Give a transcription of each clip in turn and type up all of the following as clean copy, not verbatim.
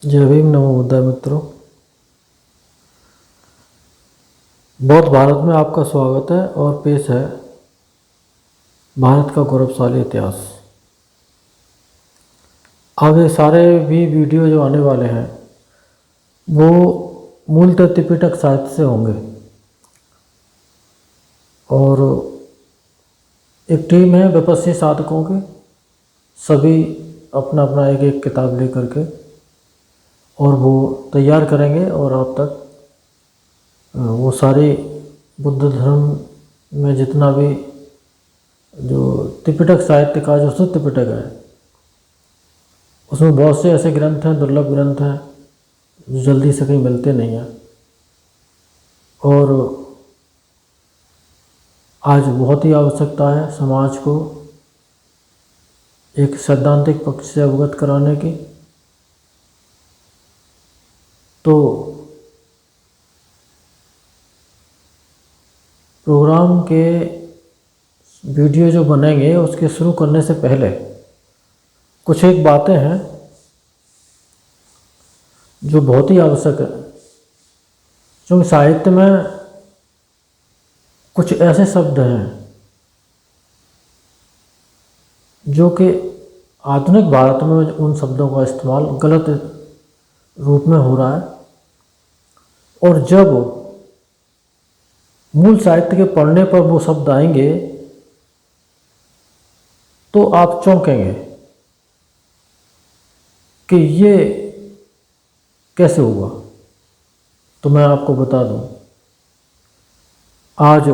जय भीम, नमो बुद्धाय। मित्रों, बौद्ध भारत में आपका स्वागत है और पेश है भारत का गौरवशाली इतिहास। आगे सारे भी वीडियो जो आने वाले हैं वो मूलतः त्रिपिटक साहित्य से होंगे और एक टीम है विपस्सी साधकों की, सभी अपना अपना एक एक किताब लेकर के और वो तैयार करेंगे और आप तक वो सारे बुद्ध धर्म में जितना भी जो त्रिपिटक साहित्य का जो शुद्ध त्रिपिटक है उसमें बहुत से ऐसे ग्रंथ हैं, दुर्लभ ग्रंथ हैं जो जल्दी से कहीं मिलते नहीं हैं और आज बहुत ही आवश्यकता है समाज को एक सैद्धांतिक पक्ष से अवगत कराने की। तो प्रोग्राम के वीडियो जो बनेंगे उसके शुरू करने से पहले कुछ एक बातें हैं जो बहुत ही आवश्यक है, क्योंकि साहित्य में कुछ ऐसे शब्द हैं जो कि आधुनिक भारत में उन शब्दों का इस्तेमाल गलत रूप में हो रहा है और जब मूल साहित्य के पढ़ने पर वो शब्द आएंगे तो आप चौंकेंगे कि ये कैसे हुआ। तो मैं आपको बता दूं, आज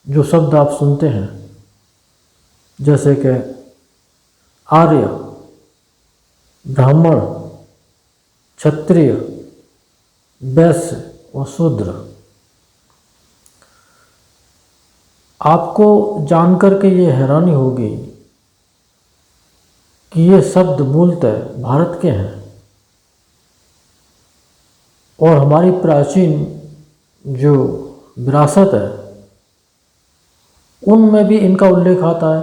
जो शब्द आप सुनते हैं जैसे कि आर्य, ब्राह्मण, क्षत्रिय, वैश्य और शूद्र, आपको जानकर के ये हैरानी होगी कि ये शब्द मूलतः भारत के हैं और हमारी प्राचीन जो विरासत है उनमें भी इनका उल्लेख आता है।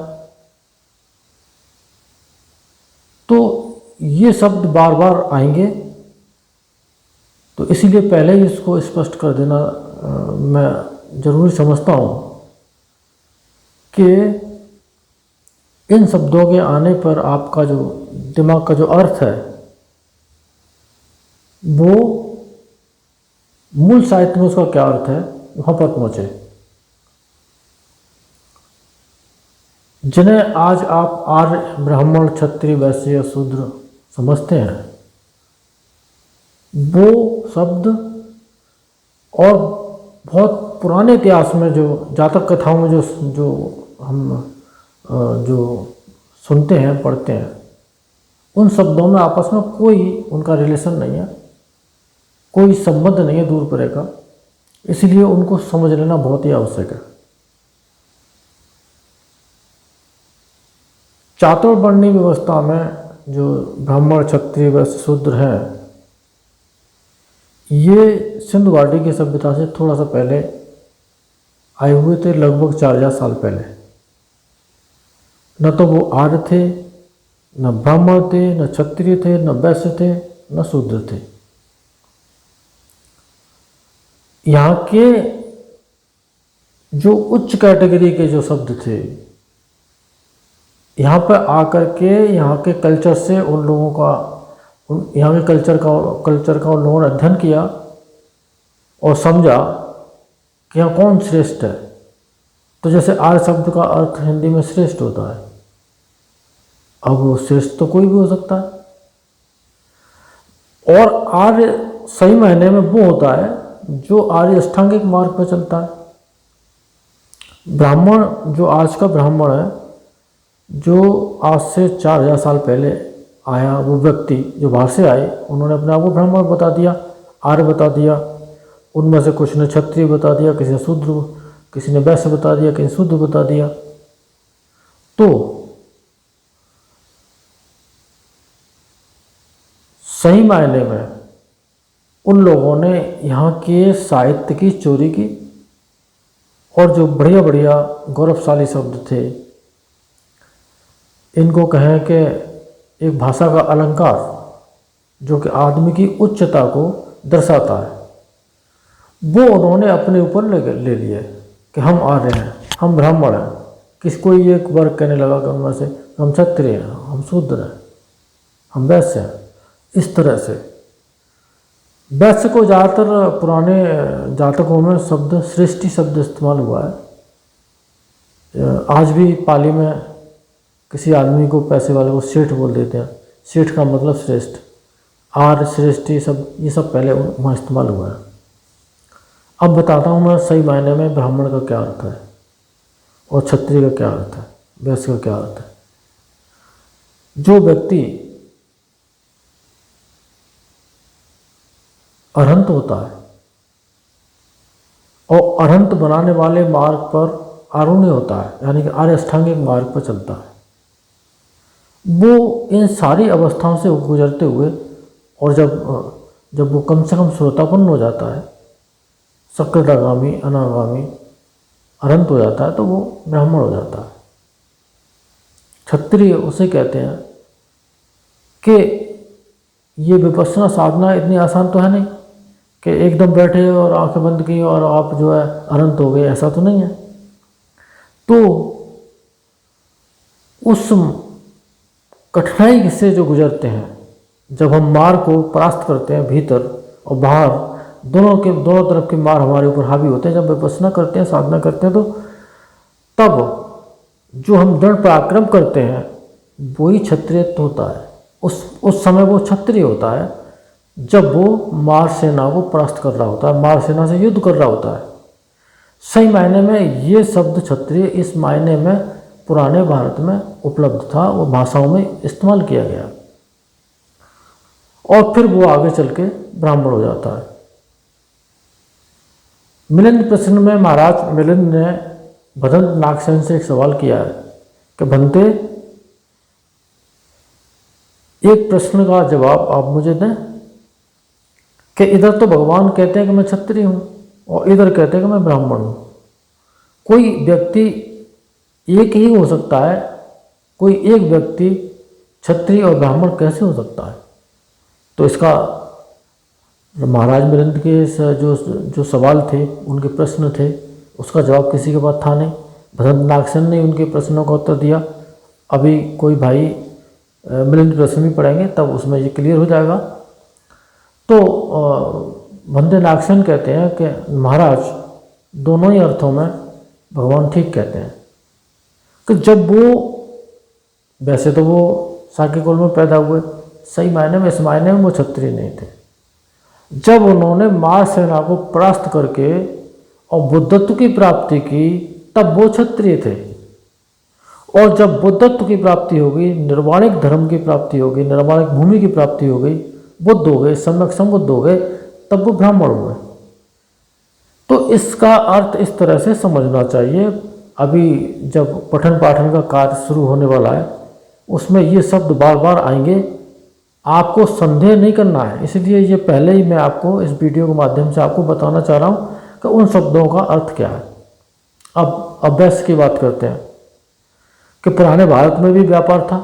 तो ये शब्द बार बार आएंगे, तो इसीलिए पहले ही इसको स्पष्ट कर देना मैं ज़रूरी समझता हूँ कि इन शब्दों के आने पर आपका जो दिमाग का जो अर्थ है वो मूल साहित्य में उसका क्या अर्थ है वहाँ पर पहुँचे। जिन्हें आज आप आर्य, ब्राह्मण, क्षत्रिय, वैश्य, शूद्र समझते हैं वो शब्द और बहुत पुराने इतिहास में जो जातक कथाओं में जो हम जो सुनते हैं, पढ़ते हैं, उन शब्दों में आपस में कोई उनका रिलेशन नहीं है, कोई संबंध नहीं है दूर परे का, इसलिए उनको समझ लेना बहुत ही आवश्यक है। चातुर्वर्णी व्यवस्था में जो ब्राह्मण, क्षत्रिय, वैश्य, शूद्र हैं ये सिंधु घाटी की सभ्यता से थोड़ा सा पहले आए हुए थे, लगभग 4000 साल पहले। न तो वो आर्य थे, न ब्राह्मण थे, न क्षत्रिय थे, न वैश्य थे, न शूद्र थे। यहाँ के जो उच्च कैटेगरी के जो शब्द थे, यहाँ पर आकर के यहाँ के कल्चर से उन लोगों का यहाँ के कल्चर का उन लोगों ने अध्ययन किया और समझा कि यहाँ कौन श्रेष्ठ है। तो जैसे आर्य शब्द का अर्थ हिंदी में श्रेष्ठ होता है, अब वो श्रेष्ठ तो कोई भी हो सकता है और आर्य सही मायने में वो होता है जो आर्य अष्टांगिक मार्ग पर चलता है। ब्राह्मण जो आज का ब्राह्मण है, जो आज से 4000 साल पहले आया वो व्यक्ति जो बाहर से आए, उन्होंने अपने आप को ब्राह्मण बता दिया, आर्य बता दिया, उनमें से कुछ ने क्षत्रिय बता दिया, किसी ने शूद्र, किसी ने वैश्य बता दिया, किसी ने शूद्र बता दिया। तो सही मायने में उन लोगों ने यहाँ के साहित्य की चोरी की और जो बढ़िया बढ़िया गौरवशाली शब्द थे, इनको कहें कि एक भाषा का अलंकार, जो कि आदमी की उच्चता को दर्शाता है, वो उन्होंने अपने ऊपर ले लिया कि हम आर्य हैं, हम ब्राह्मण हैं। किस कोई एक वर्ग कहने लगा कि उनमें से हम क्षत्रिय हैं, हम शूद्र हैं, हम वैश्य हैं। इस तरह से वैश्य को ज़्यादातर पुराने जातकों में शब्द सृष्टि शब्द इस्तेमाल हुआ है। आज भी पाली में किसी आदमी को, पैसे वाले को सेठ बोल देते हैं। सेठ का मतलब श्रेष्ठ, आर्य, सृष्टि, सब ये सब पहले वहाँ इस्तेमाल हुआ है। अब बताता हूँ मैं सही मायने में ब्राह्मण का क्या अर्थ है और क्षत्रिय का क्या अर्थ है, वैश्य का क्या अर्थ है। जो व्यक्ति अरहंत होता है और अरहंत बनाने वाले मार्ग पर आरूढ़ होता है, यानी कि आर्य अष्टांगिक मार्ग पर चलता है, वो इन सारी अवस्थाओं से गुजरते हुए, और जब वो कम से कम श्रोतापन्न हो जाता है, सकृदागामी, अनागामी, अरहंत हो जाता है, तो वो ब्राह्मण हो जाता है। क्षत्रिय उसे कहते हैं कि ये विपश्यना साधना इतनी आसान तो है नहीं कि एकदम बैठे और आंखें बंद की और आप जो है अनंत हो गए, ऐसा तो नहीं है। तो उस कठिनाई से जो गुजरते हैं, जब हम मार को परास्त करते हैं, भीतर और बाहर दोनों तरफ के मार हमारे ऊपर हावी होते हैं, जब विपश्यना करते हैं, साधना करते हैं, तो तब जो हम दृढ़ पराक्रम करते हैं वही क्षत्रियत्व होता है। उस समय वो क्षत्रिय होता है जब वो मार सेना को परास्त कर रहा होता है, मार सेना से युद्ध कर रहा होता है। सही मायने में ये शब्द क्षत्रिय इस मायने में पुराने भारत में उपलब्ध था, वो भाषाओं में इस्तेमाल किया गया और फिर वो आगे चल के ब्राह्मण हो जाता है। मिलिंद प्रश्न में महाराज मिलिंद ने भदंत नागसेन से एक सवाल किया है कि भंते, एक प्रश्न का जवाब आप मुझे दें कि इधर तो भगवान कहते हैं कि मैं क्षत्रिय हूँ और इधर कहते हैं कि मैं ब्राह्मण हूँ। कोई व्यक्ति एक ही हो सकता है, कोई एक व्यक्ति क्षत्रिय और ब्राह्मण कैसे हो सकता है? तो इसका महाराज मिलिंद के जो सवाल थे, उनके प्रश्न थे, उसका जवाब किसी के पास था नहीं। भदंत नागसेन ने उनके प्रश्नों का उत्तर दिया। अभी कोई भाई मिलिंद प्रश्न भी पढ़ेंगे तब उसमें ये क्लियर हो जाएगा। तो भदंत नागसेन कहते हैं कि महाराज दोनों ही अर्थों में भगवान ठीक कहते हैं कि जब वो, वैसे तो वो साके कुल में पैदा हुए, सही मायने में, इस मायने में वो क्षत्रिय नहीं थे। जब उन्होंने मार सेना को परास्त करके और बुद्धत्व की प्राप्ति की तब वो क्षत्रिय थे, और जब बुद्धत्व की प्राप्ति हो गई, निर्वाणिक धर्म की प्राप्ति हो गई, निर्वाणिक भूमि की प्राप्ति हो गई, बुद्ध हो गए, सम्यक संबुद्ध हो गए, तब वो ब्राह्मण हुए। तो इसका अर्थ इस तरह से समझना चाहिए। अभी जब पठन पाठन का कार्य शुरू होने वाला है उसमें ये शब्द बार बार आएंगे, आपको संदेह नहीं करना है। इसलिए ये पहले ही मैं आपको इस वीडियो के माध्यम से आपको बताना चाह रहा हूँ कि उन शब्दों का अर्थ क्या है। अब अभ्यास की बात करते हैं कि पुराने भारत में भी व्यापार था,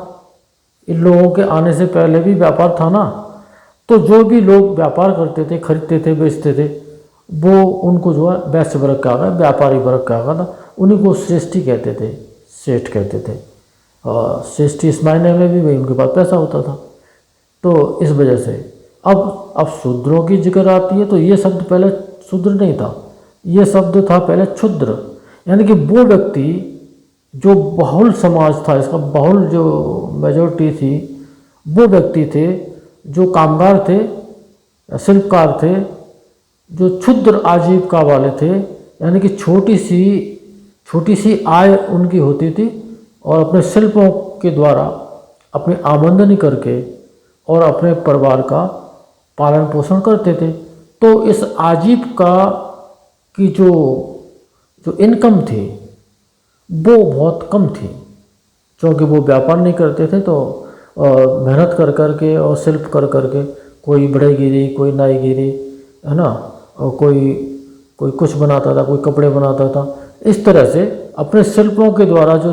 इन लोगों के आने से पहले भी व्यापार था ना। तो जो भी लोग व्यापार करते थे, खरीदते थे, बेचते थे, वो उनको जो है वैश्य वर्ग कहा गया, व्यापारी वर्ग कहा गया था। उन्हीं को श्रेष्ठी कहते थे, सेठ कहते थे। और श्रेष्ठी इस मायने में भी भाई उनके पास पैसा होता था। तो इस वजह से अब शूद्रों की जिक्र आती है तो ये शब्द पहले शूद्र नहीं था, ये शब्द था पहले क्षुद्र, यानी कि वो व्यक्ति जो बहुल समाज था, इसका बहुल जो मेजॉरिटी थी, वो व्यक्ति थे जो कामगार थे, शिल्पकार थे, जो क्षुद्र आजीविका वाले थे, यानी कि छोटी सी आय उनकी होती थी और अपने शिल्पों के द्वारा अपनी आमदनी करके और अपने परिवार का पालन पोषण करते थे। तो इस आजीविका की जो इनकम थी वो बहुत कम थी, क्योंकि वो व्यापार नहीं करते थे। तो मेहनत कर कर के और शिल्प कर कर के, कोई बढ़ईगिरी, कोई नाईगिरी, है ना, और कोई कुछ बनाता था, कोई कपड़े बनाता था। इस तरह से अपने शिल्पों के द्वारा जो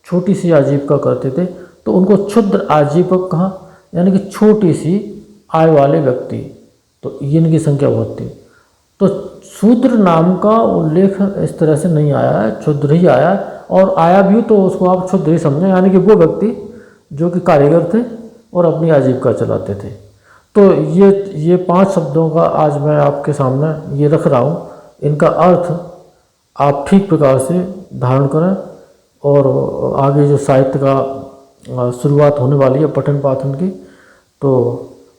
छोटी सी आजीविका करते थे तो उनको क्षुद्र आजीविका कहा, यानी कि छोटी सी आय वाले व्यक्ति, तो इनकी संख्या बहुत थी। तो शूद्र नाम का उल्लेख इस तरह से नहीं आया है, क्षुद्र ही आया है, और आया भी तो उसको आप क्षुद्र ही समझें, यानी कि वो व्यक्ति जो कि कारीगर थे और अपनी आजीविका चलाते थे। तो ये 5 शब्दों का आज मैं आपके सामने ये रख रहा हूँ। इनका अर्थ आप ठीक प्रकार से धारण करें, और आगे जो साहित्य का शुरुआत होने वाली है पठन पाठन की, तो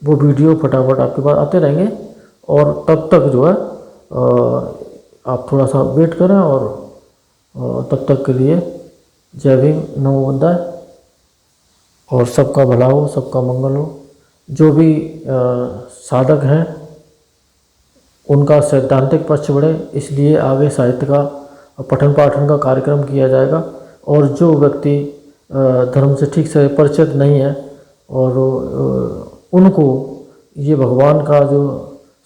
वो वीडियो फटाफट आपके पास आते रहेंगे। और तब तक जो है आप थोड़ा सा वेट करें, और तब तक के लिए जय भीम, नमो बुद्धाय, और सबका भला हो, सबका मंगल हो। जो भी साधक हैं उनका सैद्धांतिक पक्ष बढ़े, इसलिए आगे साहित्य का पठन पाठन का कार्यक्रम किया जाएगा। और जो व्यक्ति धर्म से ठीक से परिचित नहीं है, और उनको ये भगवान का जो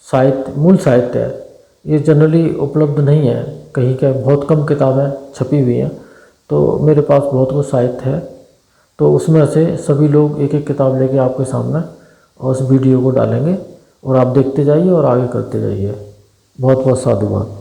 साहित्य, मूल साहित्य है, ये जनरली उपलब्ध नहीं है कहीं के, बहुत कम किताबें छपी हुई हैं। तो मेरे पास बहुत कुछ साहित्य है, तो उसमें से सभी लोग एक एक किताब लेके आपके सामने और उस वीडियो को डालेंगे, और आप देखते जाइए और आगे करते जाइए। बहुत बहुत साधुवाद।